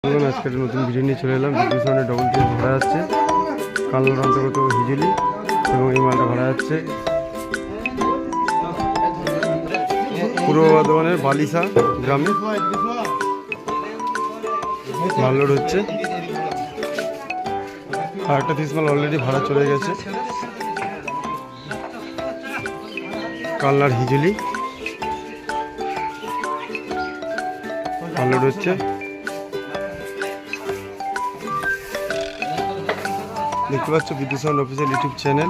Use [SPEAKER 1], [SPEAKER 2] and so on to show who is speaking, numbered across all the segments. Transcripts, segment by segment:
[SPEAKER 1] আজকে একটা নতুন ভিডিও নিয়ে চলে এলাম। ভিডিওর সামনে ডবল ট্রেন ভাড়া যাচ্ছে কালনার অন্তর্গত হিজুলি, এবং এই মালটা ভাড়া যাচ্ছে পূর্ব বর্ধমানের বালিসা গ্রামে। মাল লোড হচ্ছে, আর একটা 30 মাল অলরেডি ভাড়া চলে গেছে কালনার হিজুলি। মাল লোড হচ্ছে, দেখতে পাচ্ছ বিদ্যুৎ সাউন্ড অফিসিয়াল ইউটিউব চ্যানেল।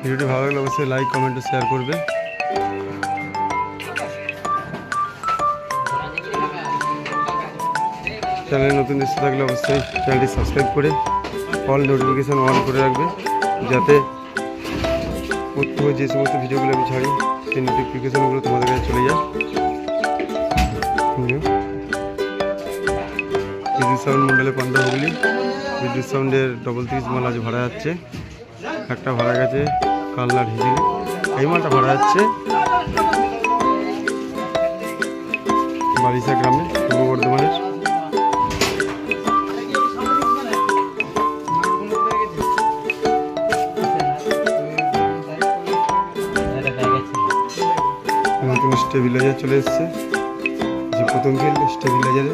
[SPEAKER 1] ভিডিওটি ভালো লাগলে অবশ্যই লাইক কমেন্ট ও শেয়ার করবে। চ্যানেলে নতুন এসে থাকলে অবশ্যই চ্যানেলটি সাবস্ক্রাইব করে অল নোটিফিকেশান অন করে রাখবে, যাতে প্রত্যহ যে সমস্ত ভিডিওগুলো আমি ছাড়ি সেই নোটিফিকেশানগুলো তোমাদের কাছে চলে যায়। বিদ্যুৎ সাউন্ড মন্ডলে পান্ডা হুগলি। বিদ্যুৎ সাউন্ডের ডবল 30 মাল আজ ভাড়া যাচ্ছে। একটা ভাড়া গেছে কালনার হিজুলি, এই মালটা ভাড়া যাচ্ছে বালিসা গ্রামে, পূর্ব বর্ধমানের। নতুন স্টেবিলাইজার চলে এসছে, যে প্রথম ফিল্ড স্টেবিলাইজারে।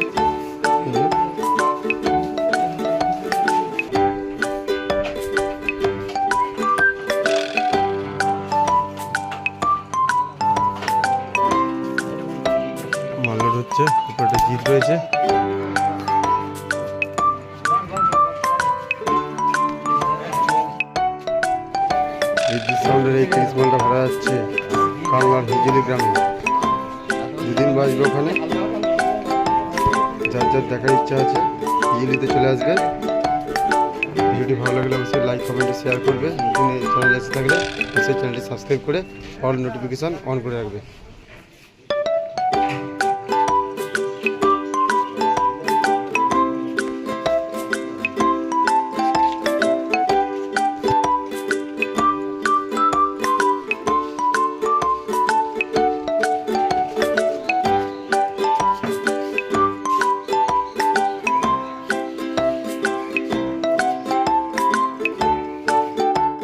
[SPEAKER 1] মাল লোড হচ্ছে, উপরে একটা জিপ রয়েছে। বিদ্যুৎ সাউন্ডের এই 30 মালটা ভাড়া যাচ্ছে কালনার হিজুলি গ্রামে। দুদিন বাজবে ওখানে, যার যার দেখার ইচ্ছা আছে হিজুলিতে চলে আসবে। ভিডিওটি ভালো লাগলে অবশ্যই লাইক কমেন্ট শেয়ার করবে। নতুন চ্যানেলে এসে থাকলে অবশ্যই চ্যানেলটি সাবস্ক্রাইব করে অল নোটিফিকেশান অন করে রাখবে।